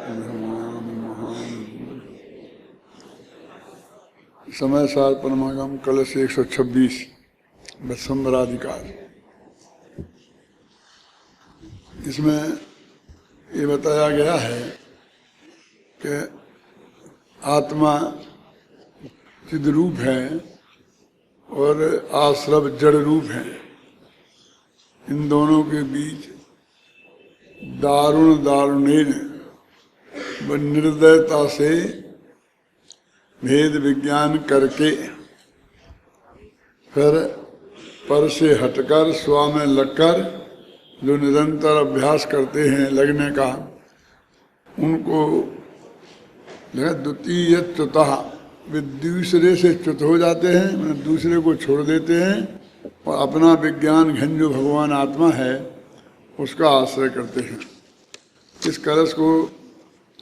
भगवान महान। समय सार परमागम कलश 126 वत्संबराधिकार। इसमें ये बताया गया है कि आत्मा चिद रूप है और आश्रव जड़ रूप है। इन दोनों के बीच दारुणेन व निर्दयता से भेद विज्ञान करके फिर पर से हटकर स्व में लगकर जो निरंतर अभ्यास करते हैं लगने का, उनको द्वितीय च्युतः, वे दूसरे से च्युत हो जाते हैं, मतलब दूसरे को छोड़ देते हैं और अपना विज्ञान घन जो भगवान आत्मा है उसका आश्रय करते हैं। इस कलश को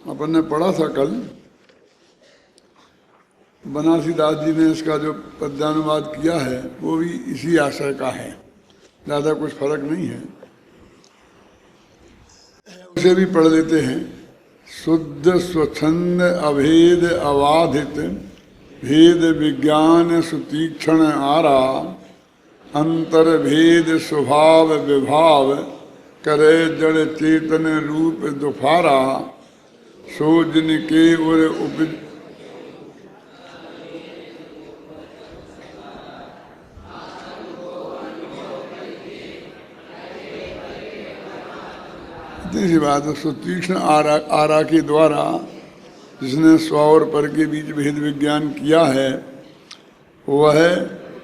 अपन ने पढ़ा था कल। बनारसी दास जी ने इसका जो पद्यानुवाद किया है वो भी इसी आशय का है, ज़्यादा कुछ फर्क नहीं है। उसे भी पढ़ लेते हैं। शुद्ध स्वच्छंद अभेद अबाधित भेद विज्ञान सुतीक्षण आरा, अंतर भेद स्वभाव विभाव करे जड़ चेतन रूप दुफारा, सो जिनके उर उपज इतनी सी बात है। सुतीक्ष्ण आरा के द्वारा जिसने स्व और पर के बीच भेद विज्ञान किया है वह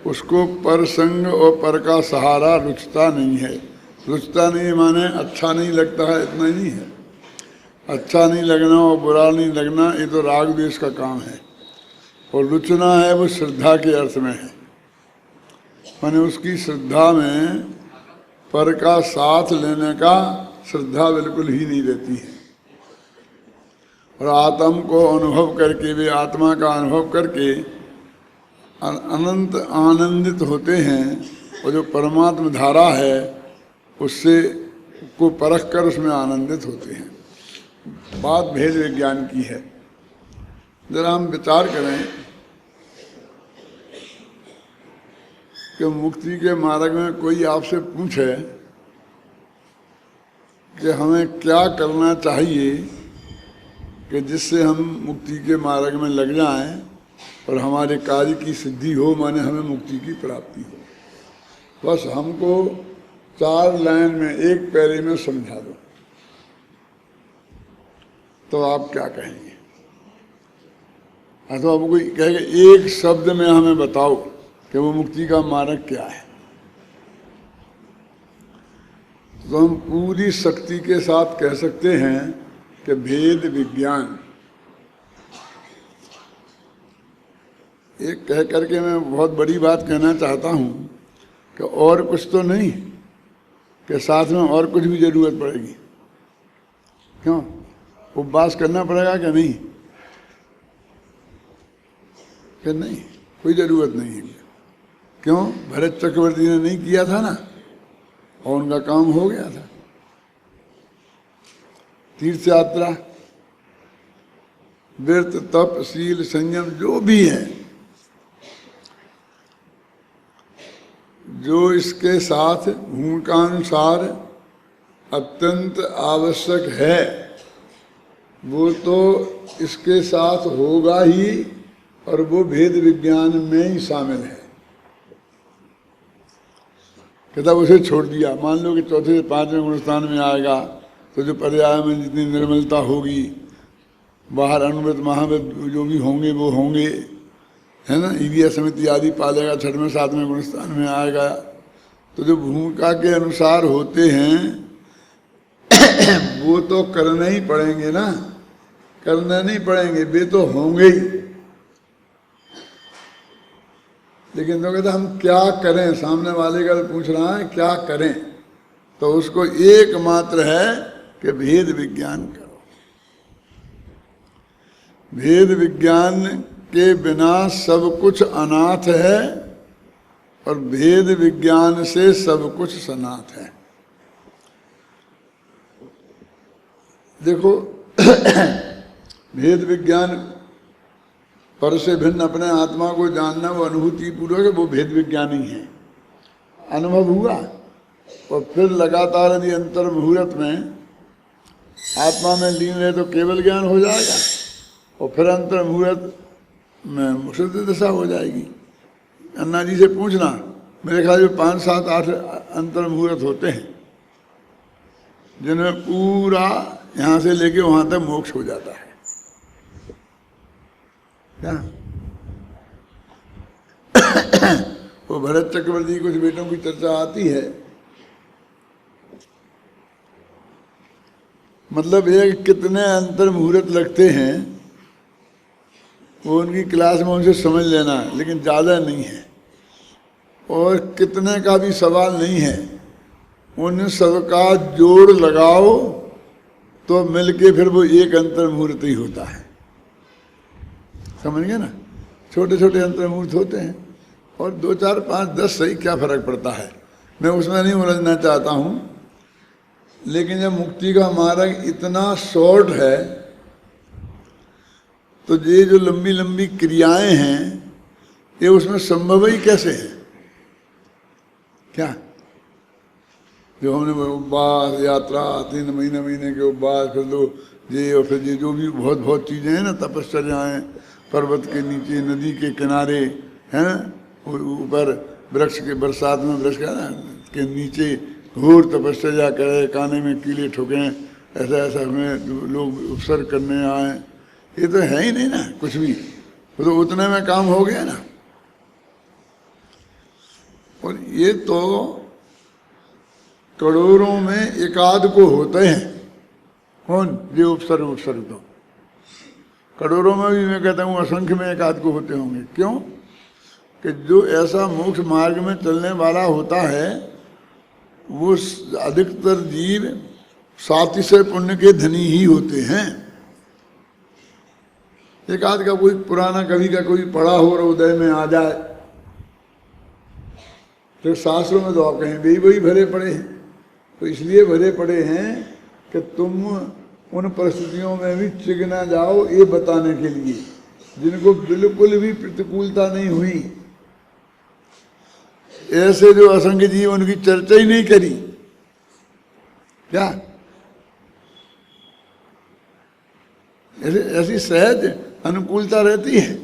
उसको पर संग और पर का सहारा रुचता नहीं है। रुचता नहीं माने अच्छा नहीं लगता है, इतना ही नहीं है। अच्छा नहीं लगना और बुरा नहीं लगना ये तो राग द्वेष का काम है, और रुचना है वो श्रद्धा के अर्थ में है। माने उसकी श्रद्धा में पर का साथ लेने का श्रद्धा बिल्कुल ही नहीं रहती है। और आत्म को अनुभव करके, वे आत्मा का अनुभव करके अनंत आनंदित होते हैं, और जो परमात्म धारा है उससे को परख कर उसमें आनंदित होते हैं। बात भेद विज्ञान की है। जरा हम विचार करें कि मुक्ति के मार्ग में कोई आपसे पूछे कि हमें क्या करना चाहिए कि जिससे हम मुक्ति के मार्ग में लग जाएं और हमारे कार्य की सिद्धि हो, माने हमें मुक्ति की प्राप्ति हो। बस हमको 4 लाइन में, एक पैरे में समझा दो, तो आप क्या कहेंगे? अथवा आप कोई कहेगा एक शब्द में हमें बताओ कि वो मुक्ति का मार्ग क्या है, तो हम पूरी शक्ति के साथ कह सकते हैं कि भेद विज्ञान। एक कह करके मैं बहुत बड़ी बात कहना चाहता हूँ कि और कुछ तो नहीं, कि साथ में और कुछ भी जरूरत पड़ेगी। क्यों? उपवास करना पड़ेगा कि नहीं? कि नहीं, कोई जरूरत नहीं है। क्यों? भरत चक्रवर्ती ने नहीं किया था ना, और उनका काम हो गया था। तीर्थ यात्रा, व्रत, तप, शील, संयम जो भी है, जो इसके साथ भूमिकानुसार अत्यंत आवश्यक है, वो तो इसके साथ होगा ही, और वो भेद विज्ञान में ही शामिल है। किताब उसे छोड़ दिया। मान लो कि चौथे से 5वें गुणस्थान में आएगा तो जो पर्याय में जितनी निर्मलता होगी, बाहर अनुव्रत महाव्रत जो भी होंगे वो होंगे, है ना। ईवीएस समिति आदि पालेगा। 6वें 7वें गुणस्थान में आएगा तो जो भूमिका के अनुसार होते हैं वो तो करने ही पड़ेंगे ना, करने नहीं पड़ेंगे, वे तो होंगे ही। लेकिन तो कहते हम क्या करें, सामने वाले का पूछ रहा है क्या करें, तो उसको एकमात्र है कि भेद विज्ञान करो। भेद विज्ञान के बिना सब कुछ अनाथ है, और भेद विज्ञान से सब कुछ सनाथ है। देखो भेद विज्ञान पर से भिन्न अपने आत्मा को जानना, वो अनुभूति पूर्वक है, वो भेद विज्ञान ही है। अनुभव हुआ और फिर लगातार यदि अंतर मुहूर्त में आत्मा में लीन रहे तो केवल ज्ञान हो जाएगा, और फिर अंतर मुहूर्त में शुद्ध दशा हो जाएगी। अन्ना जी से पूछना, मेरे ख्याल में 5, 7, 8 अंतर मुहूर्त होते हैं जिनमें पूरा यहाँ से लेके वहाँ तक मोक्ष हो जाता है। क्या वो भरत चक्रवर्ती कुछ बेटों की चर्चा आती है, मतलब ये कितने अंतर मुहूर्त लगते हैं वो उनकी क्लास में उनसे समझ लेना, लेकिन ज़्यादा नहीं है और कितने का भी सवाल नहीं है। उन सबका जोड़ लगाओ तो मिलके फिर वो एक अंतर मुहूर्त ही होता है। समझ गए ना? छोटे छोटे अंतर मुहूर्त होते हैं और 2, 4, 5, 10 सही क्या फर्क पड़ता है, मैं उसमें नहीं उलझना चाहता हूँ। लेकिन जब मुक्ति का मार्ग इतना शॉर्ट है तो ये जो लंबी लंबी क्रियाएं हैं ये उसमें संभव ही कैसे है? क्या जो हमने उपवास यात्रा 3 महीने के उपवास, फिर दो ये और फिर ये जो भी बहुत बहुत चीज़ें हैं ना, तपश्चर्याएँ, पर्वत के नीचे नदी के किनारे हैं ना, ऊपर वृक्ष के बरसात में वृक्ष के नीचे घोर तपश्चर्या करे, काने में कीले ठोकें, ऐसा ऐसा हमें लोग उपसर्ग करने आए, ये तो है ही नहीं ना कुछ भी, तो उतने में काम हो गया ना। और ये तो करोड़ों में एकाध को होते हैं। कौन? ये उपसर्ग तो करोड़ों में भी मैं कहता हूँ असंख्य में एकाध को होते होंगे। क्यों? कि जो ऐसा मोक्ष मार्ग में चलने वाला होता है वो अधिकतर जीव सातिशय पुण्य के धनी ही होते हैं। एक आध का कोई पुराना कवि का कोई पढ़ा हो और उदय में आ जाए तो शास्त्रों में तो आप कहें वे वही भरे पड़े हैं। तो इसलिए भरे पड़े हैं कि तुम उन परिस्थितियों में भी चिग ना जाओ, ये बताने के लिए जिनको बिल्कुल भी प्रतिकूलता नहीं हुई। ऐसे जो असंख्य जीव उनकी चर्चा ही नहीं करी। क्या ऐसी सहज अनुकूलता रहती है?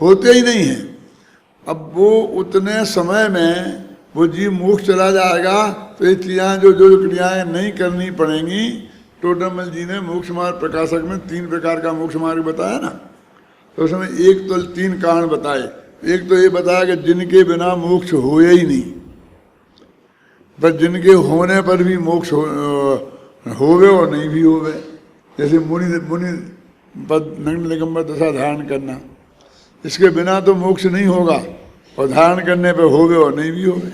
होते ही नहीं है। अब वो उतने समय में वो जीव मोक्ष चला जाएगा तो ये क्रियाएं जो क्रियाएं नहीं करनी पड़ेंगी। टोडरमल जी ने मोक्ष मार्ग प्रकाशक में 3 प्रकार का मोक्ष मार्ग बताया ना, तो उसमें एक तो 3 कारण बताए। एक तो ये बताया कि जिनके बिना मोक्ष होए ही नहीं, पर जिनके होने पर भी मोक्ष होवे और नहीं भी होवे। जैसे मुनि पद नग्न निगंबर दशा धारण करना, इसके बिना तो मोक्ष नहीं होगा और धारण करने पर होवे और नहीं भी होवे।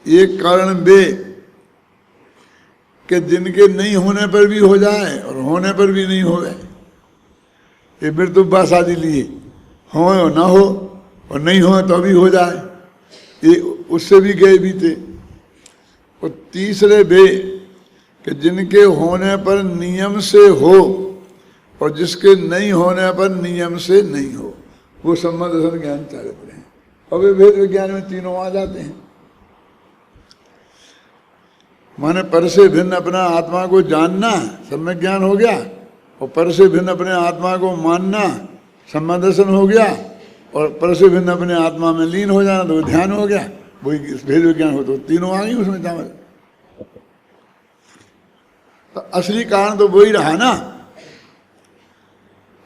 एक कारण बे कि जिनके नहीं होने पर भी हो जाए और होने पर भी नहीं होवे। ये मृत्युबास आदि लिए हो और ना हो और नहीं हो तो भी हो जाए, ये उससे भी गए भी थे। और तीसरे बे कि जिनके होने पर नियम से हो और जिसके नहीं होने पर नियम से नहीं हो, वो सम्मत दर्शन ज्ञान चारित्र हैं। और वे वेद विज्ञान में तीनों आ जाते हैं। माने पर से भिन्न अपना आत्मा को जानना सम्यक ज्ञान हो गया, और पर से भिन्न अपने आत्मा को मानना सम्यक दर्शन हो गया, और पर से भिन्न अपने आत्मा में लीन हो जाना तो ध्यान हो गया। वही भेद विज्ञान हो तो तीनों आ गई उसमें समझ। तो असली कारण तो वही रहा ना।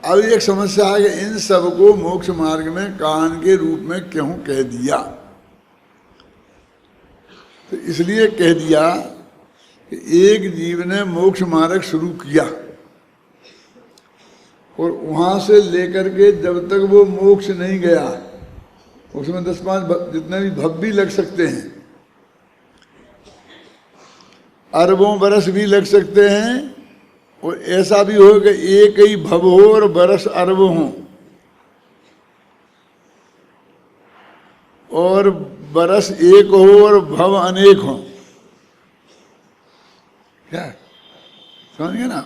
अब एक समस्या है कि इन सबको मोक्ष मार्ग में कारण के रूप में क्यों कह दिया? तो इसलिए कह दिया कि एक जीव ने मोक्ष मार्ग शुरू किया और वहां से लेकर के जब तक वो मोक्ष नहीं गया, उसमें 10-5 जितने भी भव भी लग सकते हैं, अरबों बरस भी लग सकते हैं, और ऐसा भी हो कि एक ही भव हो और बरस अरब हो, और बरस एक हो और भव अनेक हो। क्या समझिए ना,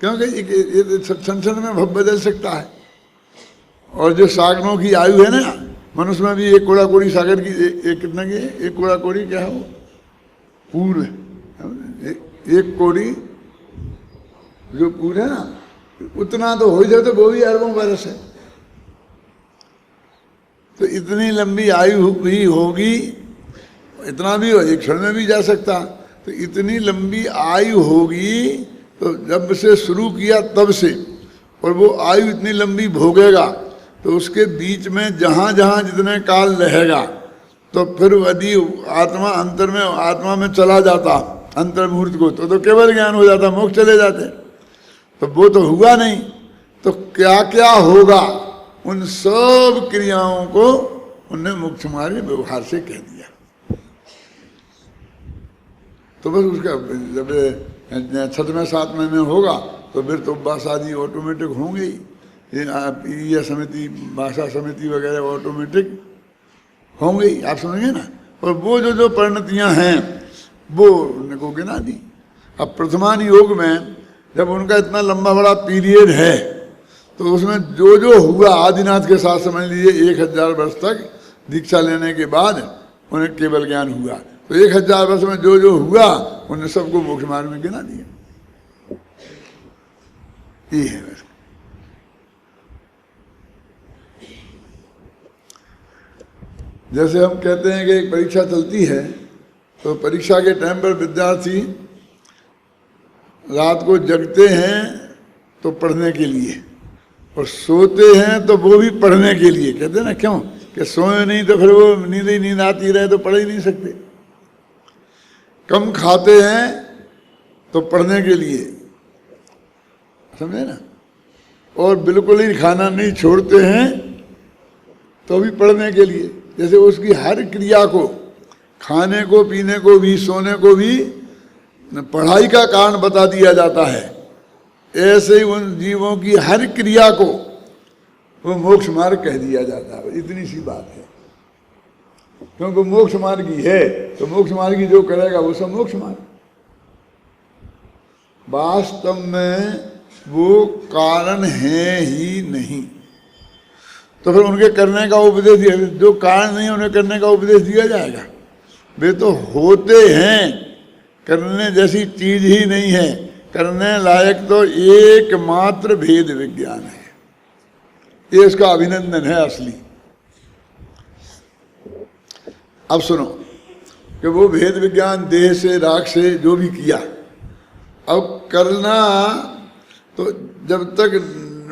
क्योंकि ये क्षण में भव बदल सकता है। और जो सागरों की आयु है ना, मनुष्य में भी एक कोड़ा कोड़ी सागर की एक कितना की एक कोड़ा कोड़ी क्या है वो पूर्व, एक कोड़ी जो पूर्व है ना, उतना तो हो जाए तो वो भी अरबों बरस है। तो इतनी लंबी आयु भी होगी, इतना भी हो, एक क्षण में भी जा सकता। तो इतनी लंबी आयु होगी तो जब से शुरू किया तब से, और वो आयु इतनी लंबी भोगेगा तो उसके बीच में जहाँ जहाँ जितने काल रहेगा, तो फिर यदि आत्मा अंतर में आत्मा में चला जाता अंतर्मुहूर्त को, तो केवल ज्ञान हो जाता, मोक्ष चले जाते। तो वो तो हुआ नहीं, तो क्या क्या होगा उन सब क्रियाओं को उनने मुख्य मार्ग व्यवहार से कह दिया। तो बस उसका जब 6वें 7वें में होगा तो फिर तो बस आदि ऑटोमेटिक होंगे ही, ये समिति भाषा समिति वगैरह ऑटोमेटिक होंगे ही, आप समझेंगे ना। और वो जो परिणतियाँ हैं वो उनको गिना दी। अब प्रथमान योग में जब उनका इतना लंबा बड़ा पीरियड है तो उसमें जो हुआ आदिनाथ के साथ समझ लीजिए 1000 वर्ष तक दीक्षा लेने के बाद उन्हें केवल ज्ञान हुआ। तो 1000 वर्ष में जो हुआ उन्हें सबको मोक्ष मार्ग में गिना दिया। ये है बस। जैसे हम कहते हैं कि एक परीक्षा चलती है तो परीक्षा के टाइम पर विद्यार्थी रात को जगते हैं तो पढ़ने के लिए, और सोते हैं तो वो भी पढ़ने के लिए। कहते हैं ना, क्यों कि सोए नहीं तो फिर वो नींद ही नींद आती रहे तो पढ़ ही नहीं सकते। कम खाते हैं तो पढ़ने के लिए, समझे ना, और बिल्कुल ही खाना नहीं छोड़ते हैं तो भी पढ़ने के लिए। जैसे उसकी हर क्रिया को, खाने को, पीने को भी, सोने को भी पढ़ाई का कारण बता दिया जाता है, ऐसे ही उन जीवों की हर क्रिया को वो मोक्ष मार्ग कह दिया जाता है। इतनी सी बात है, क्योंकि मोक्ष मार्गी है तो मोक्ष मार्गी जो करेगा वो सब मोक्ष मार्ग। वास्तव में वो कारण है ही नहीं, तो फिर उनके करने का उपदेश दिया, जो कारण नहीं उन्हें करने का उपदेश दिया जाएगा। वे तो होते हैं, करने जैसी चीज ही नहीं है, करने लायक तो एकमात्र भेद विज्ञान है। ये इसका अभिनंदन है असली। अब सुनो कि वो भेद विज्ञान देह से, राग से जो भी किया, अब करना तो जब तक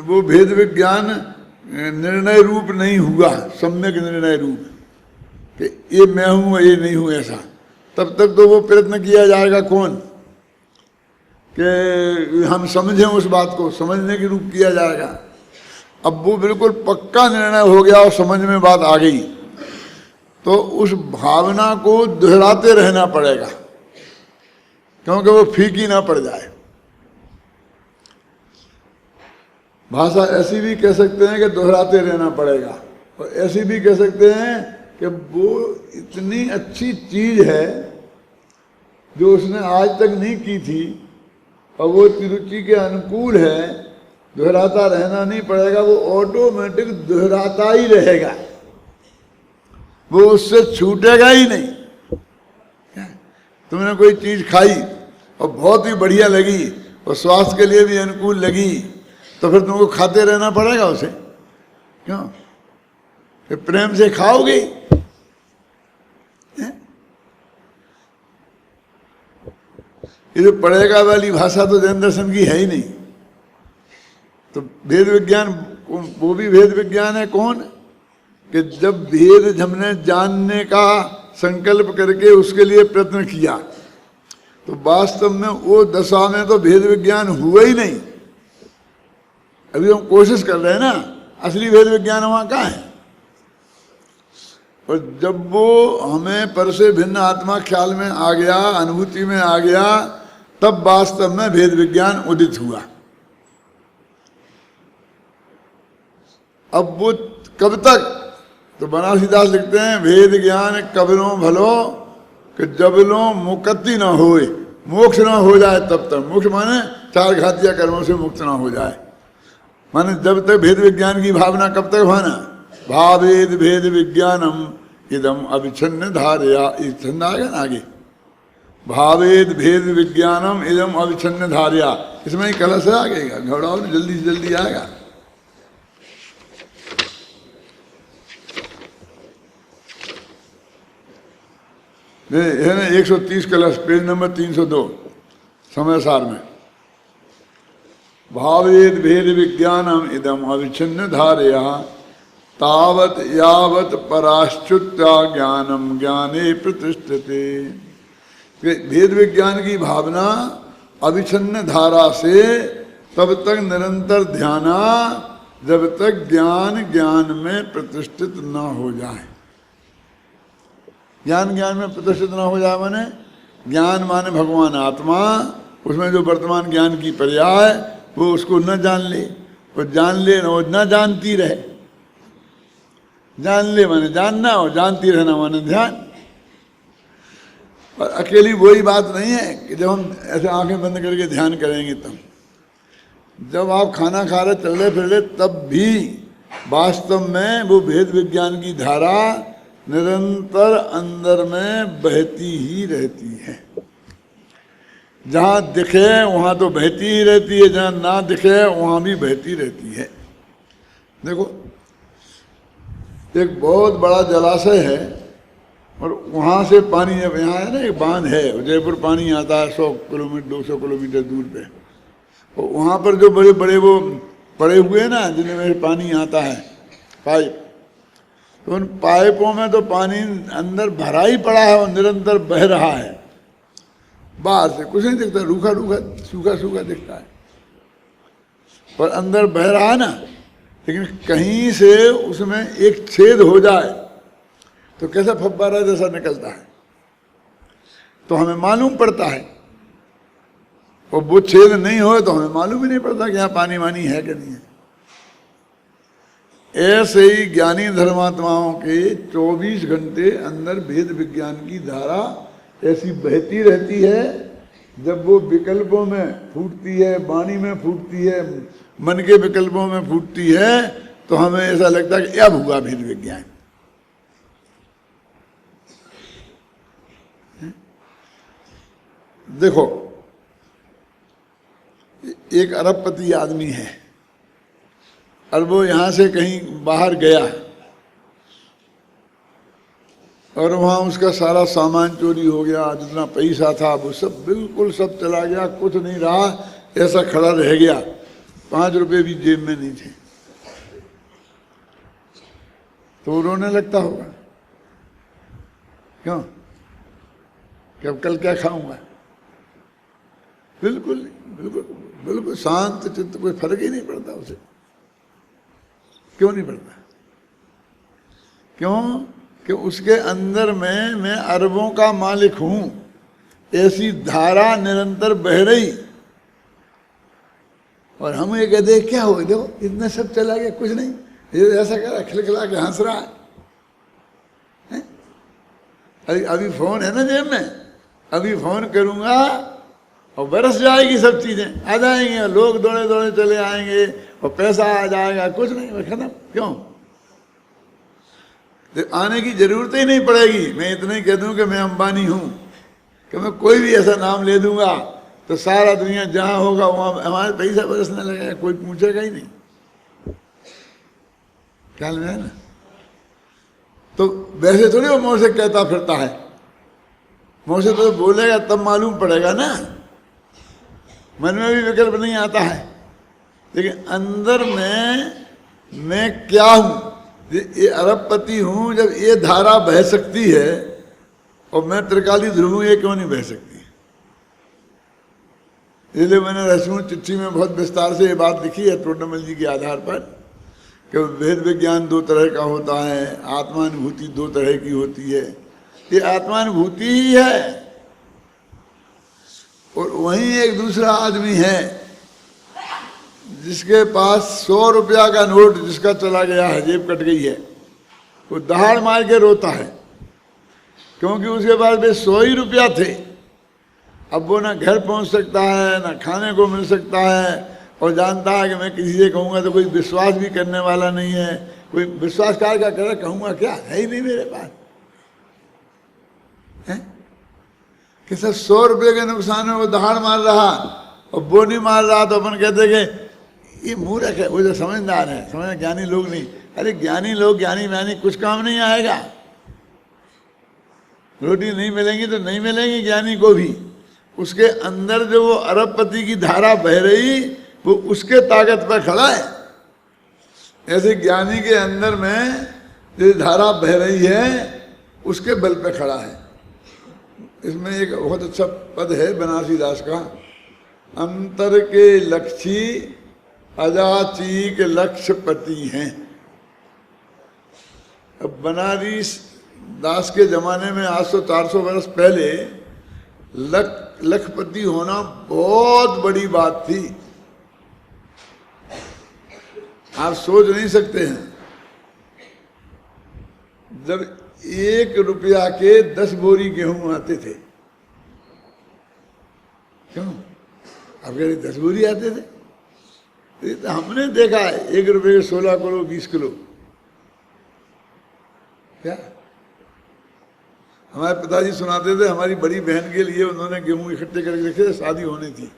वो भेद विज्ञान निर्णय रूप नहीं हुआ, सम्यक निर्णय रूप कि ये मैं हूं ये नहीं हूं ऐसा, तब तक तो वो प्रयत्न किया जाएगा कौन कि हम समझें, उस बात को समझने के रूप किया जाएगा। अब वो बिल्कुल पक्का निर्णय हो गया और समझ में बात आ गई, तो उस भावना को दोहराते रहना पड़ेगा, क्योंकि वो फीकी ना पड़ जाए। भाषा ऐसी भी कह सकते हैं कि दोहराते रहना पड़ेगा, और ऐसी भी कह सकते हैं कि वो इतनी अच्छी चीज है जो उसने आज तक नहीं की थी, और वो रुचि के अनुकूल है, दोहराता रहना नहीं पड़ेगा, वो ऑटोमेटिक दोहराता ही रहेगा, वो उससे छूटेगा ही नहीं। तुमने कोई चीज खाई और बहुत ही बढ़िया लगी और स्वास्थ्य के लिए भी अनुकूल लगी, तो फिर तुमको खाते रहना पड़ेगा उसे, क्यों? फिर प्रेम से खाओगे। ये जो पढ़ेगा वाली भाषा तो जैन दर्शन की है ही नहीं। तो भेद विज्ञान, वो भी भेद विज्ञान है कौन कि जब भेद हमने जानने का संकल्प करके उसके लिए प्रयत्न किया, तो वास्तव में वो दशा में तो भेद विज्ञान हुआ ही नहीं। अभी हम कोशिश कर रहे हैं ना, असली भेद विज्ञान वहां कहाँ है? और जब वो हमें पर से भिन्न आत्मा ख्याल में आ गया, अनुभूति में आ गया, तब वास्तव में भेद विज्ञान उदित हुआ। अब वो कब तक? तो बनारसीदास लिखते हैं, भेद ज्ञान कबलों भलो कि जबलों मुक्ति न होए, मोक्ष न हो जाए तब तक। मोक्ष माने चार घातिया कर्मों से मुक्त ना हो जाए। माने जब तक भेद विज्ञान की भावना कब तक होना, भावेद भेद विज्ञानम इदम अविच्छिन्न धारया, छंद आएगा ना आगे, भावेद भेद विज्ञानम इदम अविच्छिन्न धारया, इसमें ही कलश है आगेगा, घबराओ ना, जल्दी से जल्दी आएगा। है ना 130 कलश, पेज नंबर 302 समय सार में। भावेद भेद विज्ञानम इदम अविच्छिन्न धारया तावत यावत पराश्च्युत्या ज्ञानम ज्ञाने प्रतिष्ठते। भेद विज्ञान की भावना अविच्छिन्न धारा से तब तक निरंतर ध्याना जब तक ज्ञान ज्ञान में प्रतिष्ठित न हो जाए। ज्ञान ज्ञान में प्रतिष्ठित न हो जाए माने ज्ञान माने भगवान आत्मा, उसमें जो वर्तमान ज्ञान की पर्याय वो उसको न जान ले, वो जान ले वो न जानती रहे। जान ले माने जानना और जानती रहना माने ध्यान। और अकेली वही बात नहीं है कि जब हम ऐसे आंखें बंद करके ध्यान करेंगे तब, जब आप खाना खा रहे चल रहे फिर रहे तब भी वास्तव में वो भेद विज्ञान की धारा निरंतर अंदर में बहती ही रहती है। जहाँ दिखे वहाँ तो बहती ही रहती है, जहाँ ना दिखे वहाँ भी बहती रहती है। देखो एक बहुत बड़ा जलाशय है और वहाँ से पानी, जब यहाँ है ना एक बांध है, उदयपुर पानी आता है 100 किलोमीटर 200 किलोमीटर दूर पे, और वहाँ पर जो बड़े बड़े वो पड़े हुए हैं ना जिनमें पानी आता है पाइप, तो उन पाइपों में तो पानी अंदर भरा ही पड़ा है और निरंतर बह रहा है। बाहर से कुछ नहीं दिखता, रूखा रूखा सूखा सूखा दिखता है, पर अंदर बह रहा है ना। लेकिन कहीं से उसमें एक छेद हो जाए तो कैसा फव्वारा जैसा निकलता है, तो हमें मालूम पड़ता है। और वो छेद नहीं हो तो हमें मालूम ही नहीं पड़ता कि यहाँ पानी वानी है कि नहीं है। ऐसे ही ज्ञानी धर्मात्माओं के 24 घंटे अंदर भेद विज्ञान की धारा ऐसी बहती रहती है। जब वो विकल्पों में फूटती है, वाणी में फूटती है, मन के विकल्पों में फूटती है, तो हमें ऐसा लगता है कि अब हुआ भेद विज्ञान। देखो एक अरबपति आदमी है और वो यहाँ से कहीं बाहर गया और वहाँ उसका सारा सामान चोरी हो गया, जितना पैसा था वो सब बिल्कुल सब चला गया, कुछ नहीं रहा, ऐसा खड़ा रह गया, 5 रुपए भी जेब में नहीं थे। तो रोने लगता होगा, क्यों कि अब कल क्या खाऊंगा। बिल्कुल बिल्कुल बिल्कुल शांत चित्त, कोई फर्क ही नहीं पड़ता उसे। क्यों नहीं पड़ता? क्यों कि उसके अंदर में मैं अरबों का मालिक हूं, ऐसी धारा निरंतर बह रही। और हम ये कहते क्या हो, देखो इतना सब चला गया, कुछ नहीं, ये ऐसा कर रहा, खिलखिला के हंस रहा है। अभी फोन है ना जेब में, अभी फोन करूंगा और बरस जाएगी सब चीजें, आ जाएंगे, लोग दौड़े दौड़े चले आएंगे और पैसा आ जाएगा, कुछ नहीं, खत्म। क्यों? तो आने की जरूरत ही नहीं पड़ेगी। मैं इतना ही कह दूं कि मैं अंबानी हूं, कि मैं कोई भी ऐसा नाम ले दूंगा तो सारा दुनिया जहां होगा वहां हमारे पैसा बरसने लगेगा, कोई पूछेगा ही नहीं। ख्याल में है ना? तो वैसे थोड़ी वो मुंह से कहता फिरता है, मुंह से तो बोलेगा तब मालूम पड़ेगा ना, मन में भी विकल्प नहीं आता है। लेकिन अंदर में मैं क्या हूं, ये अरबपति हूं, जब ये धारा बह सकती है और मैं त्रिकाली ध्रुव हूं, ये क्यों नहीं बह सकती? इसलिए मैंने रहस्यमय चिट्ठी में बहुत विस्तार से ये बात लिखी है टोडरमल जी के आधार पर कि भेद विज्ञान 2 तरह का होता है, आत्मानुभूति 2 तरह की होती है। ये आत्मानुभूति ही है। और वहीं एक दूसरा आदमी है जिसके पास 100 रुपया का नोट जिसका चला गया है, जेब कट गई है, वो दहाड़ मार के रोता है, क्योंकि उसके पास वे 100 ही रुपया थे अब वो ना घर पहुंच सकता है, ना खाने को मिल सकता है, और जानता है कि मैं किसी से कहूँगा तो कोई विश्वास भी करने वाला नहीं है। कोई विश्वास का करे, कहूँगा क्या, है ही नहीं मेरे पास है कि सब 100 रुपये के नुकसान में वो दहाड़ मार रहा और वो नहीं मार रहा, तो अपन कहते कि ये मूर्ख है। वो जो समझदार है, समझ ज्ञानी लोग नहीं। अरे ज्ञानी लोग, ज्ञानी व्यानी कुछ काम नहीं आएगा। रोटी नहीं मिलेंगी तो नहीं मिलेंगी ज्ञानी को भी। उसके अंदर जो वो अरबपति की धारा बह रही, वो उसके ताकत पर खड़ा है। ऐसे ज्ञानी के अंदर में जो धारा बह रही है, उसके बल पे खड़ा है। इसमें एक बहुत अच्छा पद है बनारसी दास का, अंतर के लक्ष्य अजाचीक लक्ष्यपति हैं। अब बनारस दास के जमाने में आज से 400 वर्ष पहले लखपति होना बहुत बड़ी बात थी। आप सोच नहीं सकते हैं, जब 1 रुपया के 10 बोरी गेहूं आते थे। क्यों? अब कह रहे 10 बोरी आते थे। तो हमने देखा है 1 रुपये के 16 किलो 20 किलो। क्या हमारे पिताजी सुनाते थे, हमारी बड़ी बहन के लिए उन्होंने गेहूं इकट्ठे करके रखे थे, शादी होनी थी,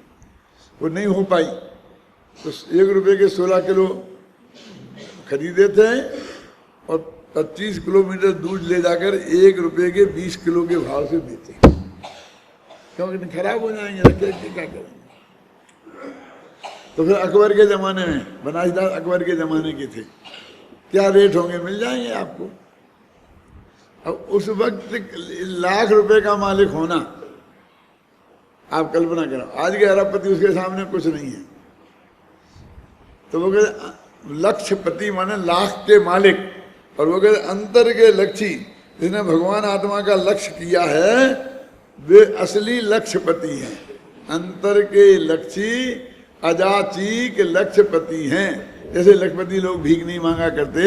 वो नहीं हो पाई, तो 1 रुपये के 16 किलो खरीदे थे और 25 किलोमीटर दूर ले जाकर 1 रुपये के 20 किलो के भाव से बेचे, क्योंकि खराब हो जाएंगे, रखे क्या करेंगे। तो फिर अकबर के ज़माने में, बनारस दास अकबर के ज़माने के थे, क्या रेट होंगे मिल जाएंगे आपको। अब उस वक्त 1 लाख रुपए का मालिक होना, आप कल्पना करो। आज के अरबपति उसके सामने कुछ नहीं है। तो वो कहते लक्ष्यपति माने लाख के मालिक, और वो कहते अंतर के लक्ष्य, जिसने भगवान आत्मा का लक्ष्य किया है वे असली लक्ष्यपति हैं। अंतर के लक्ष्य अजाची के लक्ष्यपति हैं। जैसे लक्ष्यपति लोग भीख नहीं मांगा करते,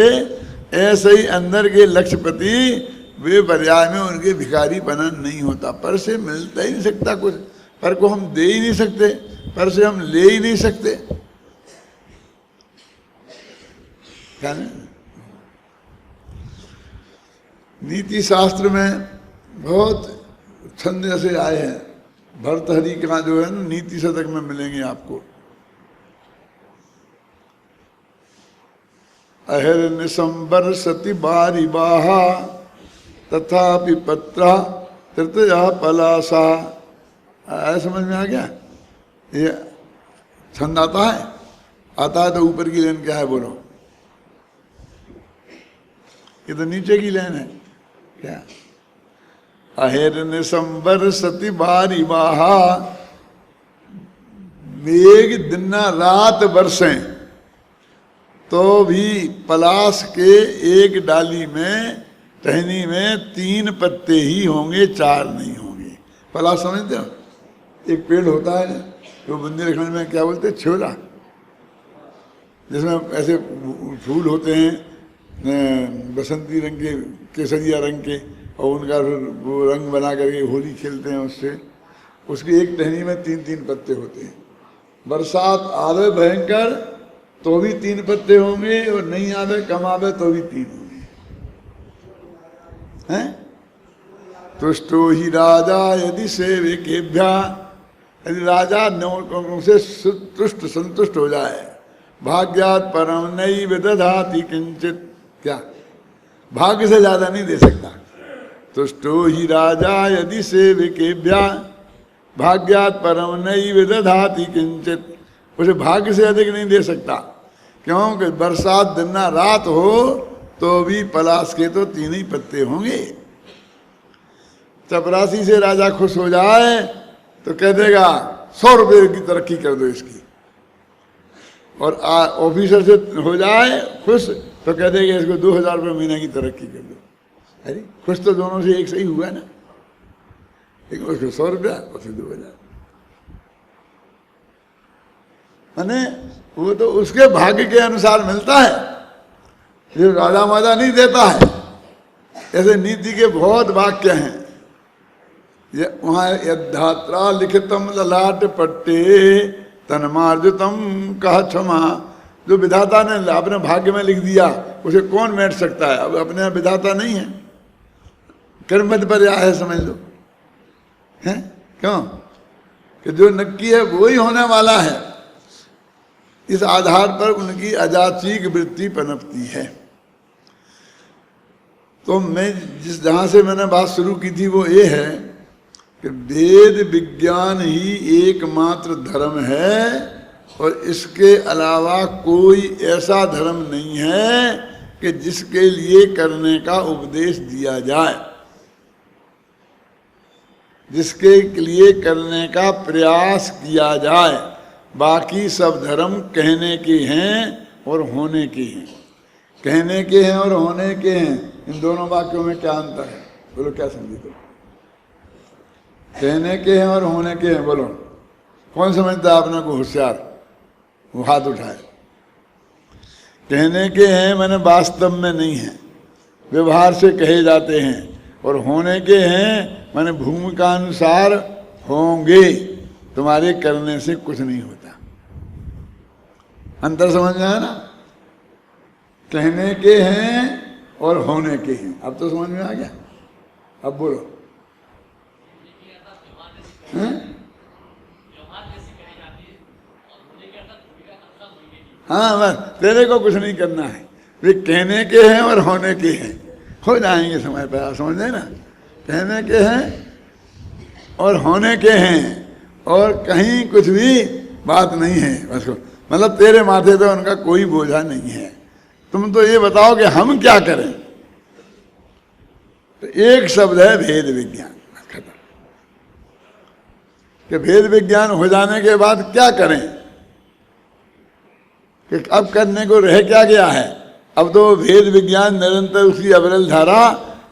ऐसे ही अंदर के लक्ष्यपति वे पर्याय में उनके भिखारी बना नहीं होता। पर से मिलता ही नहीं सकता कुछ, पर को हम दे ही नहीं सकते, पर से हम ले ही नहीं सकते। क्या नीति शास्त्र में बहुत छंद ऐसे आए हैं, भर्तहरि का जो है ना नीति शतक में मिलेंगे आपको। अहिर निसंबर सति बारी बाहा तथापि पत्रा तृतया पलासा। आया समझ में आ गया? ये छंद आता है? आता है तो ऊपर की लाइन क्या है बोलो? ये तो नीचे की लाइन है। क्या? अहिर निसंबर सति बारी बाहा, मेघ दिन रात बरसें तो भी पलाश के एक डाली में, टहनी में 3 पत्ते ही होंगे, 4 नहीं होंगे। पलाश समझते हो? एक पेड़ होता है जो बुंदेलखंड में क्या बोलते हैं, छोला, जिसमें ऐसे फूल होते हैं बसंती रंग के, केसरिया रंग के, और उनका वो रंग बना करके होली खेलते हैं उससे। उसकी एक टहनी में 3-3 पत्ते होते हैं। बरसात आवे भयंकर तो भी 3 पत्ते होंगे, और नहीं आवे कम आवे तो भी 3 होंगे। हैं? तुष्टो ही राजा यदि सेवकेभ्या, यदि राजा से तुष्ट संतुष्ट हो जाए, भाग्यात परम नैव दधाति किंचित। क्या? भाग्य से ज्यादा नहीं दे सकता। तुष्टो ही राजा यदि सेवकेभ्या भाग्यात परम नैव दधाति किंचित। उसे भाग्य से अधिक नहीं दे सकता, क्योंकि बरसात दिन रात हो तो भी पलाश के तो 3 ही पत्ते होंगे। चपरासी से राजा खुश हो जाए तो कह देगा 100 रुपये की तरक्की कर दो इसकी, और ऑफिसर से हो जाए खुश तो कह देगा इसको 2000 रुपये महीने की तरक्की कर दो। अरे खुश तो दोनों से एक सही हुआ ना, लेकिन उसको 100 रुपया और फिर 2000। माने वो तो उसके भाग्य के अनुसार मिलता है, ये राजा माजा नहीं देता है। ऐसे नीति के बहुत वाक्य हैं। वहां यद्धात्रा लिखितम ललाट पट्टे तन्मार्जितम कह क्षमा, जो विधाता ने अपने भाग्य में लिख दिया उसे कौन मिट सकता है? अब अपने विधाता नहीं है, कर्मत पर आया है, समझ लो है। क्यों कि जो नक्की है वो ही होने वाला है। इस आधार पर उनकी अजाचीक वृत्ति पनपती है। तो मैं जहां से मैंने बात शुरू की थी वो ये है कि वेद विज्ञान ही एकमात्र धर्म है और इसके अलावा कोई ऐसा धर्म नहीं है कि जिसके लिए करने का उपदेश दिया जाए, जिसके लिए करने का प्रयास किया जाए। बाकी सब धर्म कहने के हैं और होने के हैं। कहने के हैं और होने के हैं, इन दोनों वाक्यों में क्या अंतर है? बोलो, क्या समझे तुम? कहने के हैं और होने के हैं, बोलो कौन समझता है अपने को होशियार? वो हाथ उठाए। कहने के हैं मैंने वास्तव में नहीं है, व्यवहार से कहे जाते हैं, और होने के हैं मैंने भूमिका अनुसार होंगे, तुम्हारे करने से कुछ नहीं होता। अंतर समझ में आया ना? कहने के हैं और होने के हैं। अब तो समझ में आ गया? अब बोलो हाँ, बस तेरे को कुछ नहीं करना है। वे कहने के हैं और होने के हैं, हो जाएंगे समय पर, समझ लेना। कहने के हैं और होने के हैं, और कहीं कुछ भी बात नहीं है बस। मतलब तेरे माथे पे उनका कोई बोझा नहीं है। तुम तो ये बताओ कि हम क्या करें। तो एक शब्द है भेद विज्ञान, खत्म। कि भेद विज्ञान हो जाने के बाद क्या करें, कि अब करने को रह क्या गया है? अब तो भेद विज्ञान निरंतर उसी अविरल धारा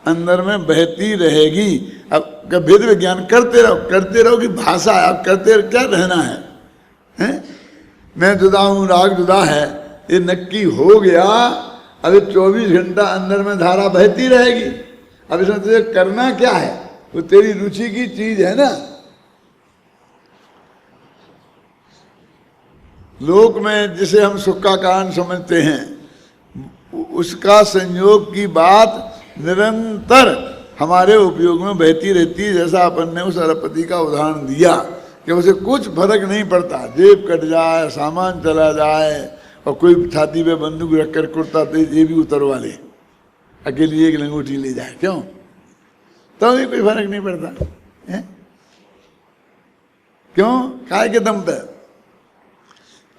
अंदर में बहती रहेगी। अब भेद विज्ञान करते रहो कि भाषा अब करते क्या रहना है, हैं? मैं जुदा हूँ, राग जुदा है, ये नक्की हो गया। अभी 24 घंटा अंदर में धारा बहती रहेगी। अब इसमें तुझे करना क्या है? वो तेरी रुचि की चीज है ना। लोक में जिसे हम सुख का कारण समझते हैं, उसका संयोग की बात निरंतर हमारे उपयोग में बहती रहती है। जैसा अपन ने उस अरबपति का उदाहरण दिया कि उसे कुछ फर्क नहीं पड़ता, जेब कट जाए, सामान चला जाए, और कोई छाती पे बंदूक रखकर कुर्ता तो ये भी उतरवा ले, अकेली एक लंगोटी ले जाए, क्यों? तो भी कोई फर्क नहीं पड़ता है? क्यों? काय के दम पे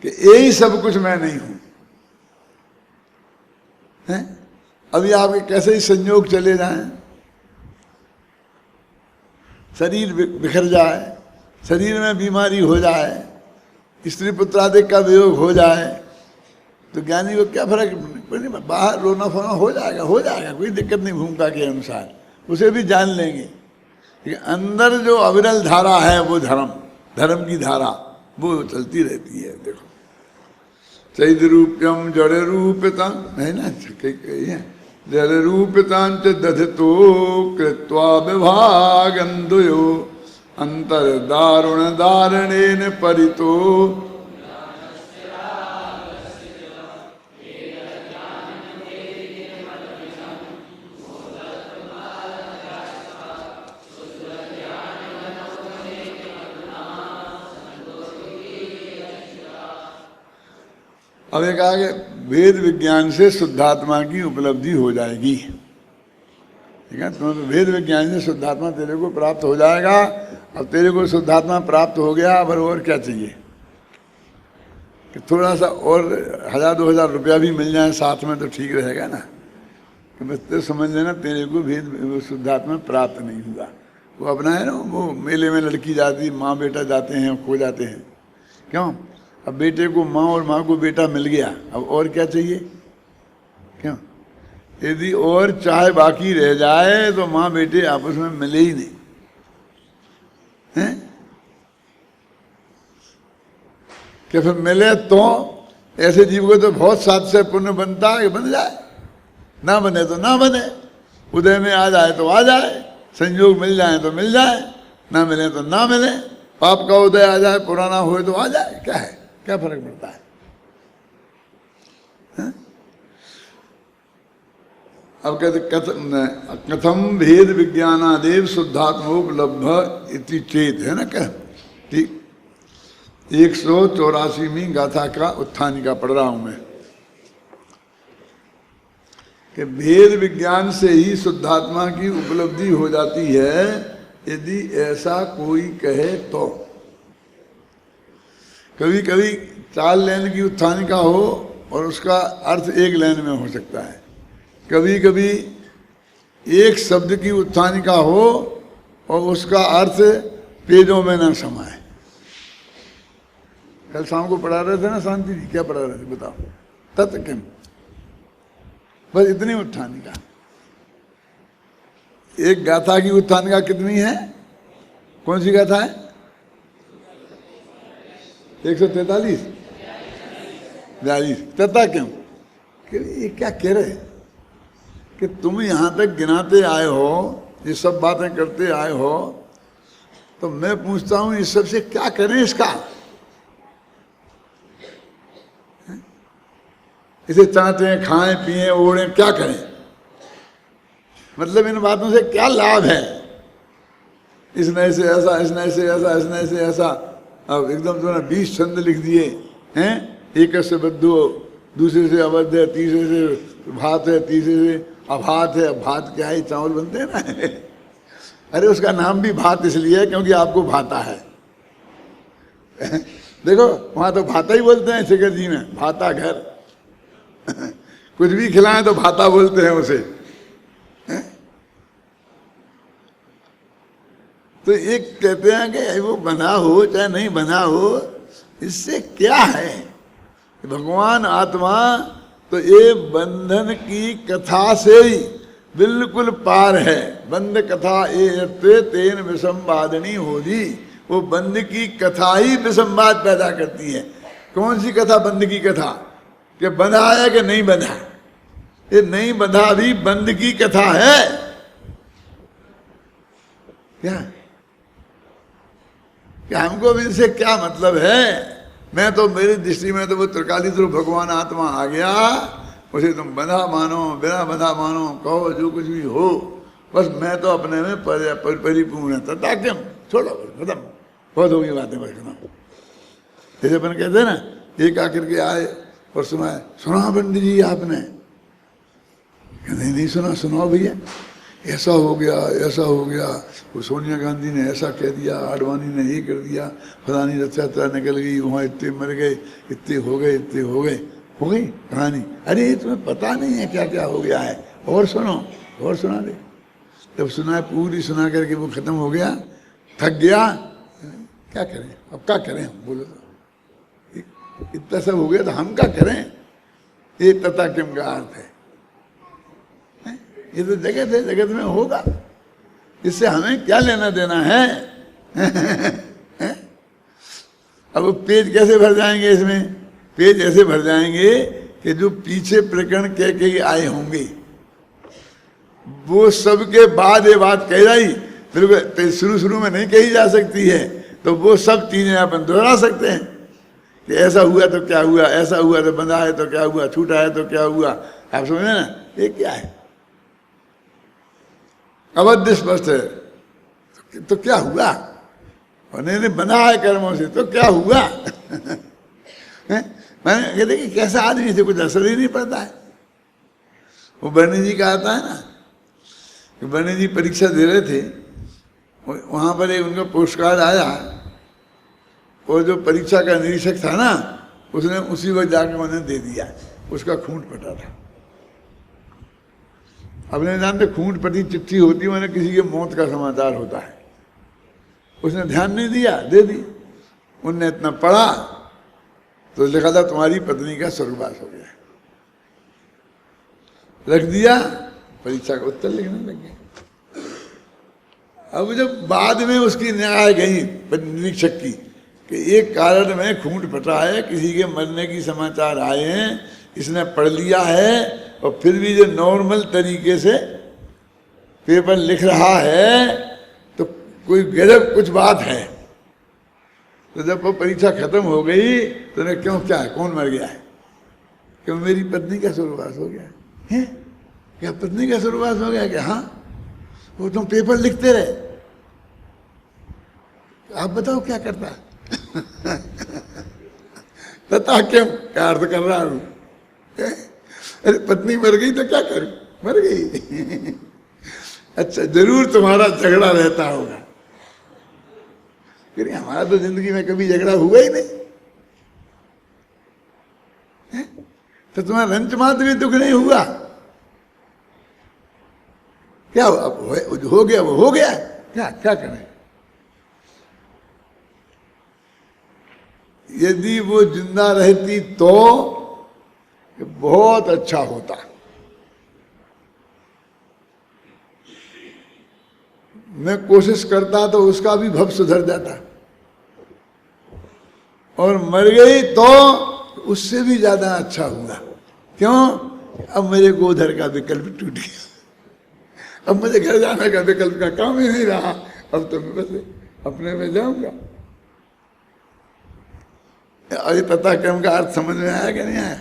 कि यही सब कुछ मैं नहीं हूं, है? अभी आपके कैसे ही संयोग चले जाएं, शरीर बिखर जाए, शरीर में बीमारी हो जाए, स्त्री पुत्रादिक का वियोग हो जाए, तो ज्ञानी को क्या फर्क नहीं, बाहर रोना फोना हो जाएगा, कोई दिक्कत नहीं। भूमिका के अनुसार उसे भी जान लेंगे कि अंदर जो अविरल धारा है वो धर्म की धारा वो चलती रहती है। देखो, चैद रूप्यम जड़ रूपता है ना, कही है, जड़ रूपतांच दधतो कृत्वा विभागंदयो अंतर दारुण दारणेन परितो। अब एक आगे वेद विज्ञान से शुद्धात्मा की उपलब्धि हो जाएगी, ठीक है? तुम्हें वेद विज्ञान से शुद्धात्मा तेरे को प्राप्त हो जाएगा। अब तेरे को शुद्धात्मा प्राप्त हो गया, अब और क्या चाहिए? कि थोड़ा सा और 1000-2000 रुपया भी मिल जाए साथ में तो ठीक रहेगा ना। कि बस तो समझ लेना तेरे को भेद शुद्धात्मा प्राप्त नहीं हुआ। वो अपना है ना, वो मेले में लड़की जाती, माँ बेटा जाते हैं, खो जाते हैं, क्यों? अब बेटे को माँ और माँ को बेटा मिल गया, अब और क्या चाहिए? क्यों? यदि और चाहे बाकी रह जाए तो माँ बेटे आपस में मिले ही नहीं, हैं? कि फिर मिले तो ऐसे जीव को तो बहुत साथ से पुण्य बनता है कि बन जाए, ना बने तो ना बने, उदय में आ जाए तो आ जाए, संयोग मिल जाए तो मिल जाए, ना मिले तो ना मिले, पाप का उदय आ जाए, पुराना हो तो आ जाए, क्या है, क्या फर्क पड़ता है? अब कहते कथम भेद विज्ञानादेव शुद्धात्मोपलब्ध इति चेत, है ना क्या? ठीक, 184वीं गाथा का उत्थानिका पढ़ रहा हूं मैं कि भेद विज्ञान से ही शुद्धात्मा की उपलब्धि हो जाती है, यदि ऐसा कोई कहे तो। कभी कभी 4 लाइन की उत्थानिका हो और उसका अर्थ 1 लाइन में हो सकता है, कभी कभी एक शब्द की उत्थानिका हो और उसका अर्थ पेजों में ना समाए। कल शाम को पढ़ा रहे थे ना शांति जी, क्या पढ़ा रहे थे बताओ? तत् किम, बस इतनी उत्थानिका। एक गाथा की उत्थानिका कितनी है? कौन सी गाथा है? 143 42। तथा क्यों, ये क्या कह रहे कि तुम यहां तक गिनाते आए हो, ये सब बातें करते आए हो, तो मैं पूछता हूं इस सब से क्या करें इसका? इसे चाहते हैं, खाएं पिएं ओढ़ें, क्या करें? मतलब इन बातों से क्या लाभ है? इस नए से ऐसा, इस नए से ऐसा, इस नए से ऐसा। अब एकदम तो ना 20 छंद लिख दिए हैं, एक से बद्धो, दूसरे से अवध है, तीसरे से भात है, तीसरे से अभात है। भात क्या है? चावल बनते हैं ना। अरे उसका नाम भी भात इसलिए है क्योंकि आपको भाता है। देखो वहां तो भाता ही बोलते हैं, शिखर जी में भाता घर। कुछ भी खिलाएं तो भाता बोलते हैं उसे। तो एक कहते हैं कि वो बना हो चाहे नहीं बना हो, इससे क्या है? भगवान आत्मा तो ये बंधन की कथा से ही बिल्कुल पार है। बंध कथा ये तेन विसंवादिनी होगी। वो बंध की कथा ही विसंवाद पैदा करती है। कौन सी कथा? बंध की कथा, कि बंधा है कि नहीं बंधा। ये नहीं बंधा भी बंध की कथा है। क्या हमको भी इनसे क्या मतलब है? मैं तो, मेरी दृष्टि में तो वो त्रिकालीश्वर भगवान आत्मा आ गया, उसे तुम बंधा मानो बिना बंधा मानो, कहो जो कुछ भी हो, बस मैं तो अपने में परिपूर्ण है। तथा क्यों, छोड़ो खत्म, बहुत होगी बातें बस खत्म। जैसे अपन कहते हैं ना, एक आकर के आए और सुनाए, सुना पंडित जी आपने? नहीं सुना। सुनाओ भैया। ऐसा हो गया, ऐसा हो गया, वो सोनिया गांधी ने ऐसा कह दिया, आडवाणी ने ये कर दिया, फलानी रक्षा निकल गई, वहाँ इतने मर गए, इतने हो गए, इतने हो गए, हो गई कहानी। अरे तुम्हें पता नहीं है क्या क्या हो गया है, और सुनो, और सुना दे। तब सुना, पूरी सुना करके वो खत्म हो गया, थक गया। क्या करें अब, क्या करें हम? बोलो तो इतना सब हो गया तो हम क्या करें? ये तथा किम का अर्थ है। ये तो जगत है, जगत में होगा, इससे हमें क्या लेना देना है? अब पेज कैसे भर जाएंगे इसमें? पेज ऐसे भर जाएंगे कि जो पीछे प्रकरण कह के आए होंगे वो सबके बाद ये बात कह जाई, फिर शुरू में नहीं कही जा सकती है, तो वो सब चीजें अपन दोहरा सकते हैं कि ऐसा हुआ तो क्या हुआ, ऐसा हुआ तो बंधा है तो क्या हुआ, छूटा है तो क्या हुआ। आप समझे ना, ये क्या है? अवध स्पष्ट है तो क्या हुआ, और नहीं बना है कर्मों से तो क्या हुआ? मैंने कहते कि कैसा आदमी से कुछ असर ही नहीं पड़ता है। वो बर्नी जी का आता है ना, कि बर्नी जी परीक्षा दे रहे थे, वहां पर एक उनका पोस्ट कार्ड आया, और जो परीक्षा का निरीक्षक था ना, उसने उसी वक्त जाकर उन्हें दे दिया। उसका खूंट पटा था। अब नहीं जानते, खूंट पटी चिट्ठी होती मैंने किसी के मौत का समाचार होता है। उसने ध्यान नहीं दिया, दे दी। उनने इतना पढ़ा तो लिखा था तुम्हारी पत्नी का स्वर्गवास हो गया। रख दिया, परीक्षा का उत्तर लिखने लग गए। अब जब बाद में उसकी न्याय गई निरीक्षक की कि एक कारण में खूंट पटा है, किसी के मरने की समाचार आए हैं, इसने पढ़ लिया है, और फिर भी जो नॉर्मल तरीके से पेपर लिख रहा है, तो कोई गजब कुछ बात है। तो जब वो परीक्षा खत्म हो गई तो ने क्यों, क्या है, कौन मर गया है? क्यों, मेरी पत्नी का स्वर्गवास हो गया है। क्या पत्नी का स्वर्गवास हो गया? क्या? हाँ, वो तुम पेपर लिखते रहे, आप बताओ क्या करता है? तथा क्यों क्या अर्थ कर रहा हूं? अरे पत्नी मर गई तो क्या करूं, मर गई। अच्छा, जरूर तुम्हारा झगड़ा रहता होगा। फिर हमारा तो जिंदगी में कभी झगड़ा हुआ ही नहीं है? तो तुम्हारा रंच मात्र भी दुख नहीं हुआ क्या? अब हो गया, वो हो गया, क्या क्या करें? यदि वो जिंदा रहती तो बहुत अच्छा होता। मैं कोशिश करता तो उसका भी भव सुधर जाता, और मर गई तो उससे भी ज्यादा अच्छा हुआ। क्यों? अब मेरे गोधर का विकल्प टूट गया, अब मुझे घर जाने का विकल्प का काम ही नहीं रहा, अब तो मैं बस अपने में जाऊंगा। अरे तथा क्रम का अर्थ समझ में आया कि नहीं आया?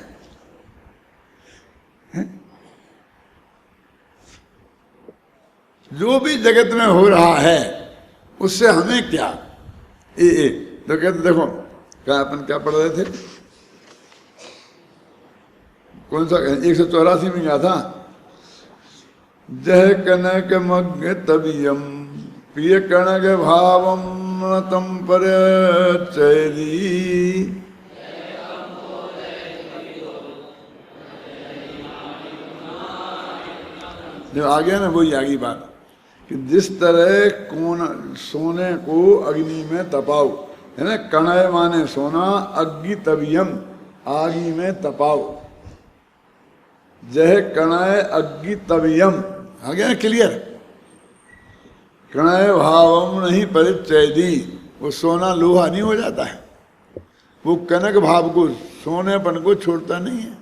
जो भी जगत में हो रहा है उससे हमें क्या? तो कहते देखो, क्या अपन क्या पढ़ रहे थे, कौन सा 184 में क्या था? जह कनक मग्न तबियम प्रिय कनक भावम तम पर चैली। जो आ गया ना वही आगे बात, कि जिस तरह कौन सोने को अग्नि में तपाओ, है ना, कणय माने सोना, अग्नि तबियम आगी में तपाओ, जह कणय अग्नि तबियम, आ गया ना क्लियर? कणय भावम नहीं परिचयदी, वो सोना लोहा नहीं हो जाता है, वो कनक भाव को, सोनेपन को छोड़ता नहीं है।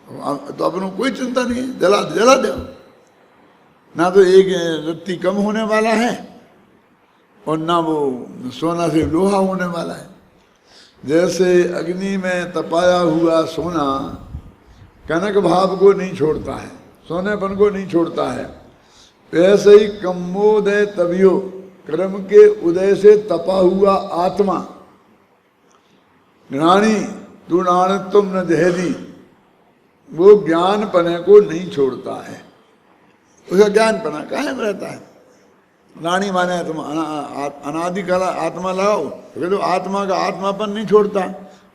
तो अपन को कोई चिंता नहीं है, जला जला दो ना, तो एक रत्ती कम होने वाला है और ना वो सोना से लोहा होने वाला है। जैसे अग्नि में तपाया हुआ सोना कनक भाव को नहीं छोड़ता है, सोनेपन को नहीं छोड़ता है, वैसे ही कम्मोदय तबियो, कर्म के उदय से तपा हुआ आत्मा, ज्ञानी तू नान तुम न जहेदी, वो ज्ञान पने को नहीं छोड़ता है, उसका ज्ञान पना कायम रहता है। रानी माने तुम अनादि काला आत्मा लगाओ तो आत्मा का आत्मापन नहीं छोड़ता,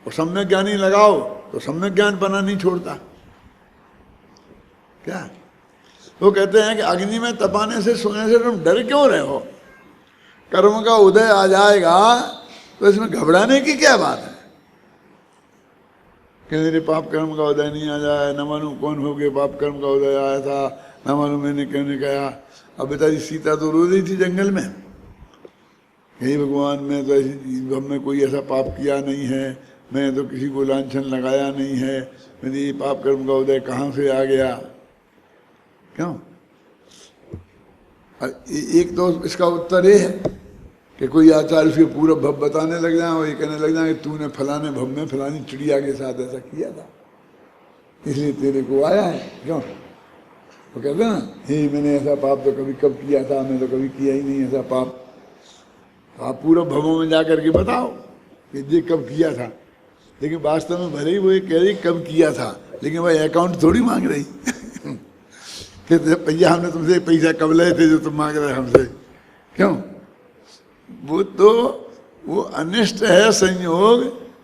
और सम्यक ज्ञानी लगाओ तो सम्यक ज्ञान पना नहीं छोड़ता। क्या वो कहते हैं कि अग्नि में तपाने से, सोने से तुम डर क्यों रहे हो? कर्म का उदय आ जाएगा तो इसमें घबराने की क्या बात है? कि मेरे पाप कर्म का उदय नहीं आ जाए, न मालूम कौन हो गया पाप कर्म का उदय आया था, न मालूम मैंने क्यों नहीं कहा। अब बेचारी सीता तो रो रही थी जंगल में, हे भगवान मैं तो ऐसी में कोई ऐसा पाप किया नहीं है, मैं तो किसी को लांछन लगाया नहीं है, मेरी ये पाप कर्म का उदय कहाँ से आ गया? क्यों? एक तो इसका उत्तर ये है कि कोई आचार्य उसके पूरा भव बताने लग जाए और ये कहने लग जाए कि तूने फलाने भव में फलानी चिड़िया के साथ ऐसा किया था इसलिए तेरे को आया है। क्यों? वो कहते ना, हे मैंने ऐसा पाप तो कभी कब किया था, मैं तो कभी किया ही नहीं ऐसा पाप। तो आप पूरा भवों में जा करके बताओ कि ये कब किया था, लेकिन वास्तव में भले ही वो ये कह रही कब किया था, लेकिन वह अकाउंट थोड़ी मांग रही कि भैया हमने तुमसे पैसा कब लाए थे जो तुम मांग रहे हमसे। क्यों? वो तो वो अनिष्ट है संयोग,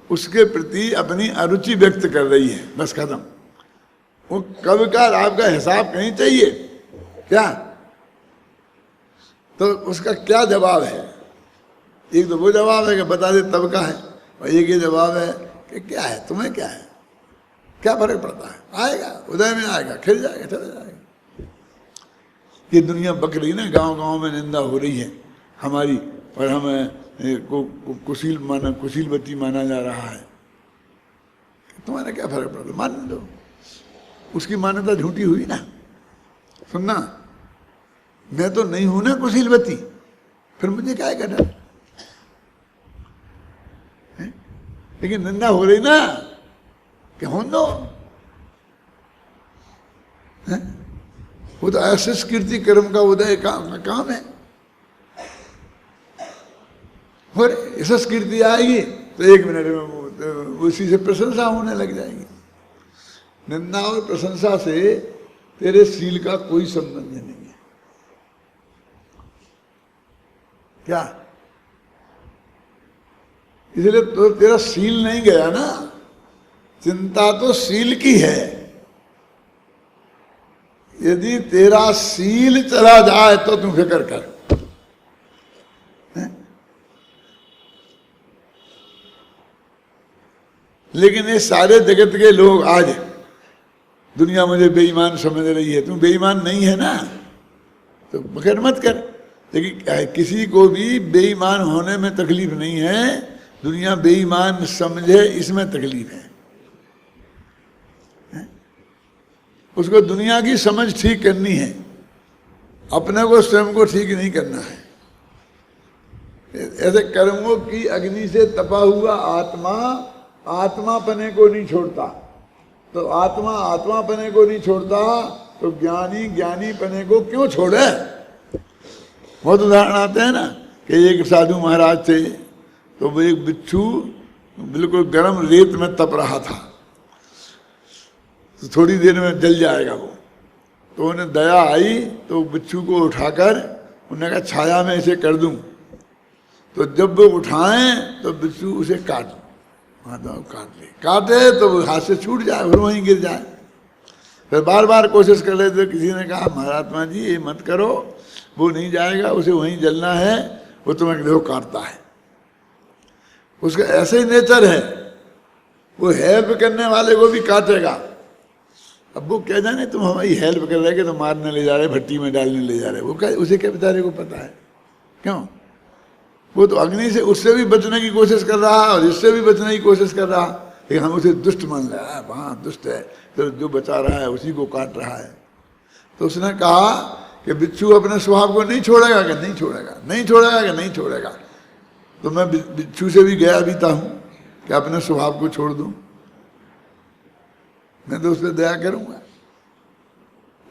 उसके प्रति अपनी अरुचि व्यक्त कर रही है, बस खत्म। वो कब का आपका हिसाब कहीं चाहिए क्या? तो उसका क्या जवाब है? एक तो वो जवाब है कि बता दे तब का है, और एक ये जवाब है कि क्या है, तुम्हें क्या है, क्या फर्क पड़ता है, आएगा उदय में आएगा, खिल जाएगा, चला जाएगा। ये दुनिया बक रही ना, गांव गांव में निंदा हो रही है हमारी, और हमें कुशीलवती माना जा रहा है। तुम्हारा क्या फर्क पड़ता, मान लो, उसकी मान्यता झूठी हुई ना। सुनना, मैं तो नहीं हूं ना कुशीलवती, फिर मुझे क्या करना। लेकिन निंदा हो रही ना कि हों दो, वो तो आशीष कीर्ति कर्म का उदय काम है। और यशस कीर्ति आएगी तो 1 मिनट में उसी से प्रशंसा होने लग जाएगी। निंदा और प्रशंसा से तेरे शील का कोई संबंध नहीं है। क्या? इसलिए तो तेरा शील नहीं गया ना, चिंता तो शील की है। यदि तेरा शील चला जाए तो तू फिक्र कर। लेकिन ये सारे जगत के लोग आज दुनिया मुझे बेईमान समझ रही है, तू बेईमान नहीं है ना, तो फिक्र मत कर। लेकिन किसी को भी बेईमान होने में तकलीफ नहीं है, दुनिया बेईमान समझे इसमें तकलीफ है। उसको दुनिया की समझ ठीक करनी है, अपने को स्वयं को ठीक नहीं करना है। ऐसे कर्मों की अग्नि से तपा हुआ आत्मा आत्मा पने को नहीं छोड़ता, तो आत्मा आत्मा पने को नहीं छोड़ता तो ज्ञानी ज्ञानी पने को क्यों छोड़े। बहुत उदाहरण आते हैं ना कि एक साधु महाराज थे, तो वो एक बिच्छू बिल्कुल गर्म रेत में तप रहा था, तो थोड़ी देर में जल जाएगा वो। तो उन्हें दया आई तो बिच्छू को उठाकर उन्होंने कहा छाया में इसे कर दूं। तो जब वो उठाएं तो बिच्छू उसे काट काटे तो हाथ से छूट जाए, फिर वहीं गिर जाए। फिर बार बार कोशिश कर रहे थे, किसी ने कहा महात्मा जी ये मत करो, वो नहीं जाएगा, उसे वहीं जलना है, वो तुम्हें देखो काटता है। उसका ऐसे ही नेचर है, वो हेल्प करने वाले को भी काटेगा। अब वो क्या जाने तुम हमारी हेल्प कर रहे कि तो मारने ले जा रहे, भट्टी में डालने ले जा रहे, वो क्या उसे क्या बेचारे को पता है। क्यों? वो तो अग्नि से उससे भी बचने की कोशिश कर रहा है और इससे भी बचने की कोशिश कर रहा है, लेकिन हम उसे दुष्ट मान रहा है, हाँ दुष्ट है, तो जो बचा रहा है उसी को काट रहा है। तो उसने कहा कि बिच्छू अपने स्वभाव को नहीं छोड़ेगा कि नहीं छोड़ेगा, नहीं छोड़ेगा कि नहीं छोड़ेगा। तो मैं बिच्छू से भी गया बीता हूं कि अपने स्वभाव को छोड़ दूं, मैं तो उस पर दया करूंगा।